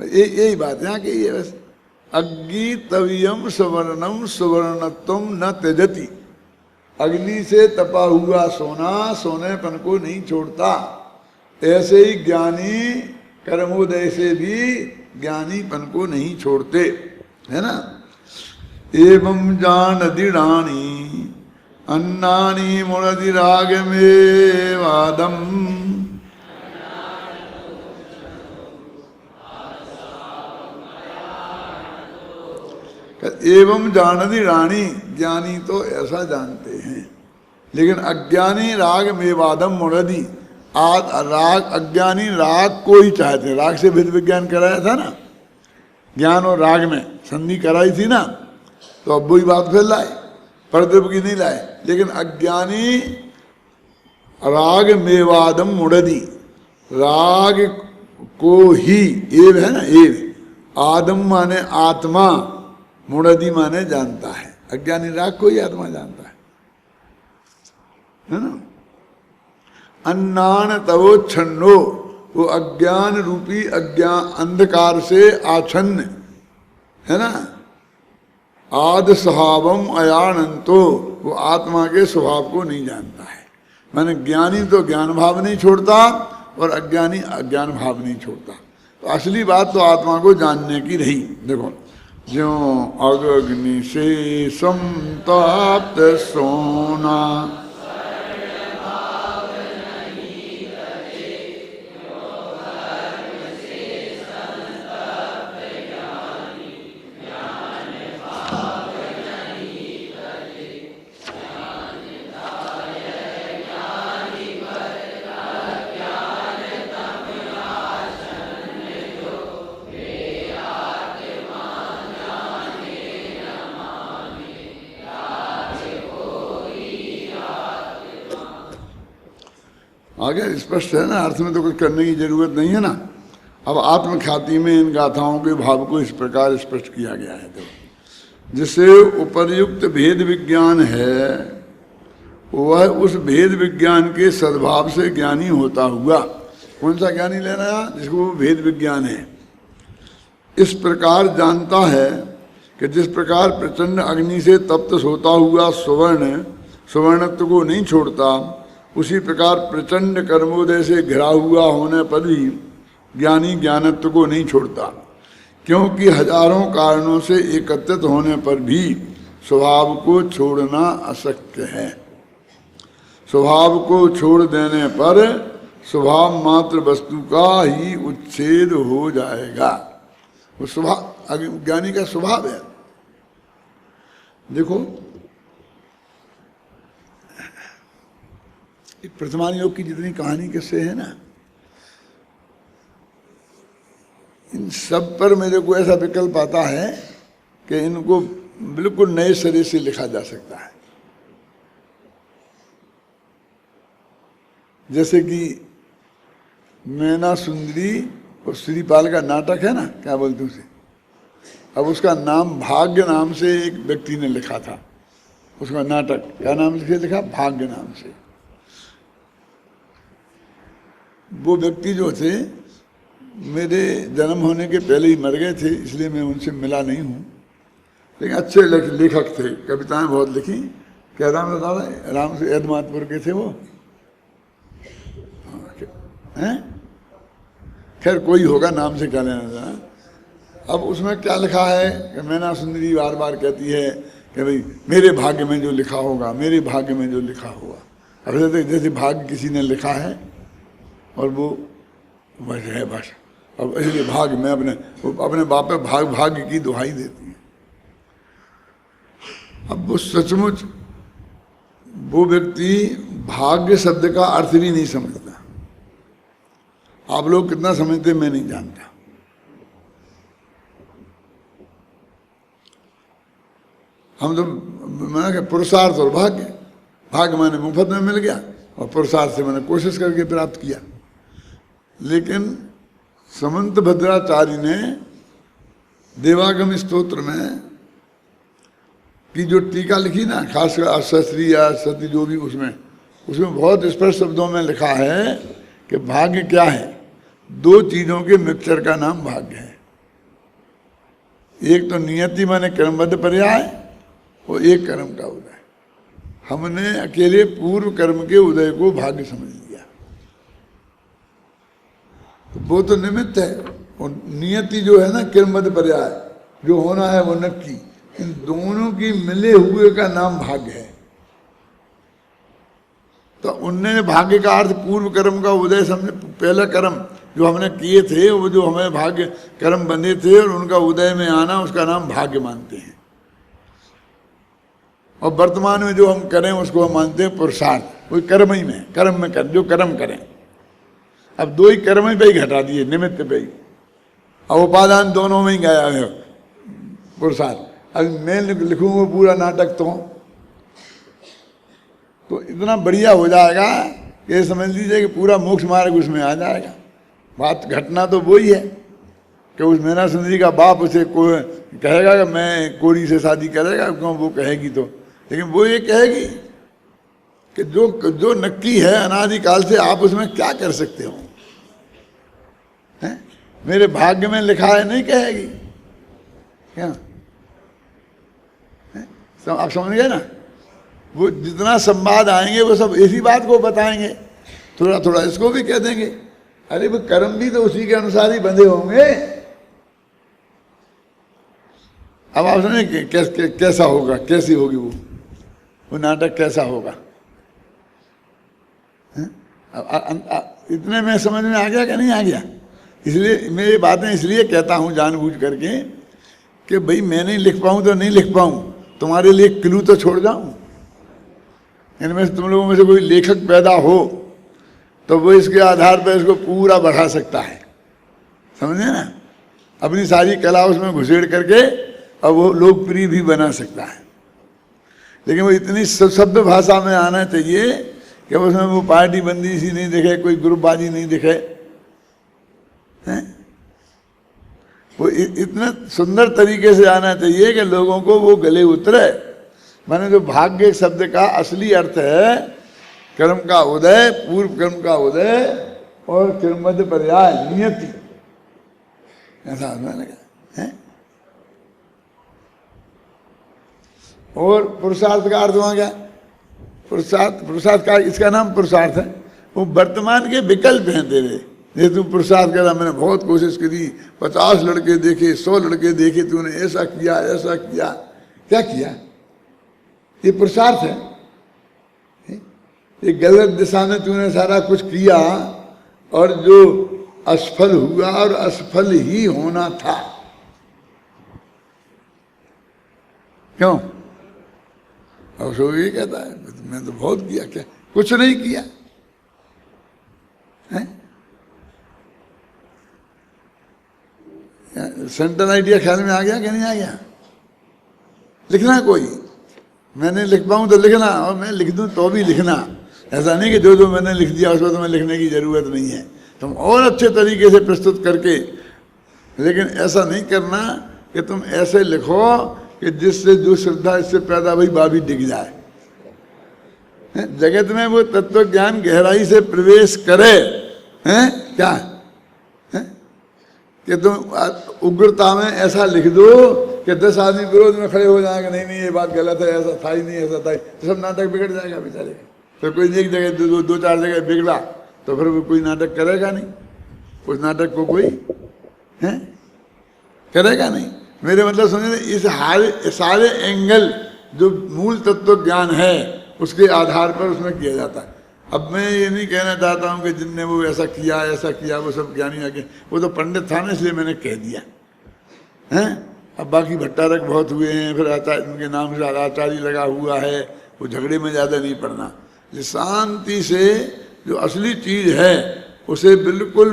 यही बात है कि ये बस अग्नि तवियम सुवर्णम सुवर्णत्वम न त्यजति, अग्नि से तपा हुआ सोना सोनेपन को नहीं छोड़ता, ऐसे ही ज्ञानी कर्मोदय से भी ज्ञानीपन को नहीं छोड़ते, है ना। एवं जान दृढ़ानी अन्नानि मुनदिराग में वादम, एवं जानती रानी, ज्ञानी तो ऐसा जानते हैं, लेकिन अज्ञानी राग में वादम मुनदी, राग अज्ञानी राग को ही चाहते हैं। राग से भेद विज्ञान कराया था ना, ज्ञान और राग में संधि कराई थी ना, तो अब वही बात फिर लाए, परद्रव की नहीं लाए। लेकिन अज्ञानी राग में वादम मुनदी, राग को ही, एव है ना, एव आदम माने आत्मा, मुनदी माने जानता है। अज्ञानी राग को ही आत्मा जानता है ना। अन्नान तवो छन्नो, वो अज्ञान रूपी अज्ञान अंधकार से आच्छन्न है ना। आद स्वभावम अयानंतो, वो आत्मा के स्वभाव को नहीं जानता है। माने ज्ञानी तो ज्ञान भाव नहीं छोड़ता और अज्ञानी अज्ञान भाव नहीं छोड़ता। तो असली बात तो आत्मा को जानने की रही। देखो, ज्यों अग्नि से संताप्त सोना, आगे स्पष्ट है ना, अर्थ में तो कुछ करने की जरूरत नहीं है ना। अब आत्मख्याति में इन गाथाओं के भाव को इस प्रकार स्पष्ट किया गया है। देखो, जिससे उपर्युक्त भेद विज्ञान है वह उस भेद विज्ञान के सद्भाव से ज्ञानी होता हुआ, कौन सा ज्ञानी लेना है? जिसको वो भेद विज्ञान है, इस प्रकार जानता है कि जिस प्रकार प्रचंड अग्नि से तप्त होता हुआ सुवर्णत्व को नहीं छोड़ता, उसी प्रकार प्रचंड कर्मोदय से घिरा हुआ होने पर भी ज्ञानी ज्ञानत्व को नहीं छोड़ता, क्योंकि हजारों कारणों से एकत्रित होने पर भी स्वभाव को छोड़ना अशक्य है। स्वभाव को छोड़ देने पर स्वभाव मात्र वस्तु का ही उच्छेद हो जाएगा। वो स्वभाव ज्ञानी का स्वभाव है। देखो, प्रथमान योग की जितनी कहानी किस्से है ना, इन सब पर मेरे को ऐसा विकल्प आता है कि इनको बिल्कुल नए सिरे से लिखा जा सकता है। जैसे कि मैना सुंदरी और श्रीपाल का नाटक है ना, क्या बोलते उसे, अब उसका नाम भाग्य नाम से एक व्यक्ति ने लिखा था। उसका नाटक क्या नाम से लिखा? भाग्य नाम से। वो व्यक्ति जो थे मेरे जन्म होने के पहले ही मर गए थे, इसलिए मैं उनसे मिला नहीं हूँ, लेकिन अच्छे लेखक थे, कविताएं बहुत लिखी। क्या नाम बताओ? राम से एदमातपुर के थे वो, हैं? खैर कोई होगा, नाम से क्या लेना था। अब उसमें क्या लिखा है कि मैना सुंदरी बार बार कहती है कि भाई मेरे भाग्य में जो लिखा होगा, मेरे भाग्य में जो लिखा होगा। अब जैसे भाग्य किसी ने लिखा है और वो बस है, बस अब इसलिए भाग्य में अपने बाप पे भाग्य की दुहाई देती है। अब वो सचमुच वो व्यक्ति भाग्य शब्द का अर्थ भी नहीं समझता। आप लोग कितना समझते मैं नहीं जानता। हम तो मैंने कहा पुरुषार्थ और भाग्य, भाग्य मैंने मुफ्त में मिल गया और पुरुषार्थ से मैंने कोशिश करके प्राप्त किया। लेकिन समंत भद्राचार्य ने देवागम स्तोत्र में की जो टीका लिखी ना, खासकर अशास्त्री या सती जो भी, उसमें बहुत स्पष्ट शब्दों में लिखा है कि भाग्य क्या है? दो चीजों के मिक्सचर का नाम भाग्य है। एक तो नियति माने कर्मबद्ध पर्याय और एक कर्म का उदय। हमने अकेले पूर्व कर्म के उदय को भाग्य समझ लिया, तो वो तो निमित्त है, और नियति जो है ना कर्मबद्ध पर्याय, जो होना है वो नक्की, इन दोनों की मिले हुए का नाम भाग्य है। तो उनने भाग्य का अर्थ पूर्व कर्म का उदय समझे। पहला कर्म जो हमने किए थे, वो जो हमें भाग्य कर्म बंधे थे और उनका उदय में आना, उसका नाम भाग्य मानते हैं। और वर्तमान में जो हम करें उसको हम मानते हैं पुरुषार्थ। कोई कर्म ही में, कर्म में कर, जो कर्म करें। अब दो ही कर्म ही पे ही घटा दिए, निमित्त पे ही, और उपादान दोनों में ही गया है पुरुषार्थ। अब मैं लिखूंगा पूरा नाटक तो इतना बढ़िया हो जाएगा कि समझ लीजिए कि पूरा मोक्ष मार्ग उसमें आ जाएगा। बात घटना तो वही है कि उस मैना सुंदरी का बाप उसे कहेगा कि मैं कोरी से शादी करेगा, क्यों? वो कहेगी तो, लेकिन वो ये कहेगी कि जो नक्की है अनादिकाल से, आप उसमें क्या कर सकते हो, हैं? मेरे भाग्य में लिखा है नहीं कहेगी क्या? आप समझ गए ना? वो जितना संवाद आएंगे वो सब इसी बात को बताएंगे, थोड़ा थोड़ा इसको भी कह देंगे। अरे वो कर्म भी तो उसी के अनुसार ही बंधे होंगे। अब आप समझे कैसा होगा, कैसी होगी वो नाटक कैसा होगा? इतने में समझ में आ गया कि नहीं आ गया? इसलिए मैं ये बातें इसलिए कहता हूँ जानबूझ करके कि भाई मैं नहीं लिख पाऊँ तो नहीं लिख पाऊँ, तुम्हारे लिए क्लू तो छोड़ जाऊँ। इनमें से तुम लोगों में से कोई लेखक पैदा हो तो वो इसके आधार पर इसको पूरा बढ़ा सकता है, समझे ना? अपनी सारी कला उसमें घुसेड़ करके और वो लोकप्रिय भी बना सकता है। लेकिन वो इतनी शब्द भाषा में आना चाहिए कि उसमें वो पार्टी बंदी सी नहीं दिखे, कोई ग्रुपबाजी नहीं दिखे, हैं? वो इतने सुंदर तरीके से आना चाहिए कि लोगों को वो गले उतरे। माने जो भाग्य शब्द का असली अर्थ है कर्म का उदय, पूर्व कर्म का उदय और कर्मद पर्याय नियति, ऐसा है। और पुरुषार्थ का अर्थ वहां क्या? पुरुषार्थ का इसका नाम पुरुषार्थ है। वो वर्तमान के विकल्प हैं तेरे। जैसे तू पुरुषार्थ करा, मैंने बहुत कोशिश करी, 50 लड़के देखे, 100 लड़के देखे, तूने ऐसा किया ऐसा किया, क्या किया? ये पुरुषार्थ है। ये गलत दिशा में तूने सारा कुछ किया और जो असफल हुआ और असफल ही होना था। क्यों? और सो ये कहता है मैं तो बहुत किया, क्या कुछ नहीं किया है? सेंट्रल आइडिया ख्याल में आ गया कि नहीं आ गया? लिखना कोई, मैंने लिख पाऊँ तो लिखना, और मैं लिख दूँ तो भी लिखना। ऐसा नहीं कि जो मैंने लिख दिया उसको तो मैं लिखने की जरूरत नहीं है, तुम और अच्छे तरीके से प्रस्तुत करके। लेकिन ऐसा नहीं करना कि तुम ऐसे लिखो कि जिससे जो श्रद्धा इससे पैदा हुई बाबी डिग जाए। जगत में वो तत्व ज्ञान गहराई से प्रवेश करे, हैं क्या है? कि तुम उग्रता में ऐसा लिख दो कि 10 आदमी विरोध में खड़े हो जाएंगे, नहीं नहीं ये बात गलत है, ऐसा था ही नहीं, ऐसा था ही, तो सब नाटक बिगड़ जाएगा बेचारे। फिर कोई एक जगह दो चार जगह बिगड़ा तो फिर कोई नाटक करेगा नहीं, उस नाटक को कोई है करेगा नहीं। मेरे मतलब समझे, इस सारे एंगल जो मूल तत्व ज्ञान है उसके आधार पर उसमें किया जाता है। अब मैं ये नहीं कहना चाहता हूँ कि जिनने वो ऐसा किया वो सब ज्ञानी आगे, वो तो पंडित था ना इसलिए मैंने कह दिया हैं। अब बाकी भट्टारक बहुत हुए हैं, फिर आचार्य उनके नाम से आचार्य लगा हुआ है, वो झगड़े में ज़्यादा नहीं पड़ना। शांति से जो असली चीज़ है उसे बिल्कुल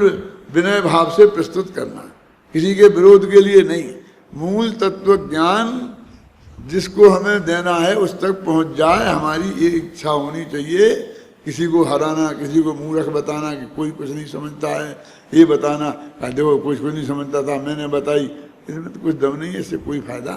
विनय भाव से प्रस्तुत करना, किसी के विरोध के लिए नहीं। मूल तत्व ज्ञान जिसको हमें देना है उस तक पहुंच जाए, हमारी ये इच्छा होनी चाहिए। किसी को हराना, किसी को मूर्ख बताना कि कोई कुछ नहीं समझता है, ये बताना देखो कुछ नहीं समझता था मैंने बताई, इसमें तो कुछ दम नहीं है, इससे कोई फायदा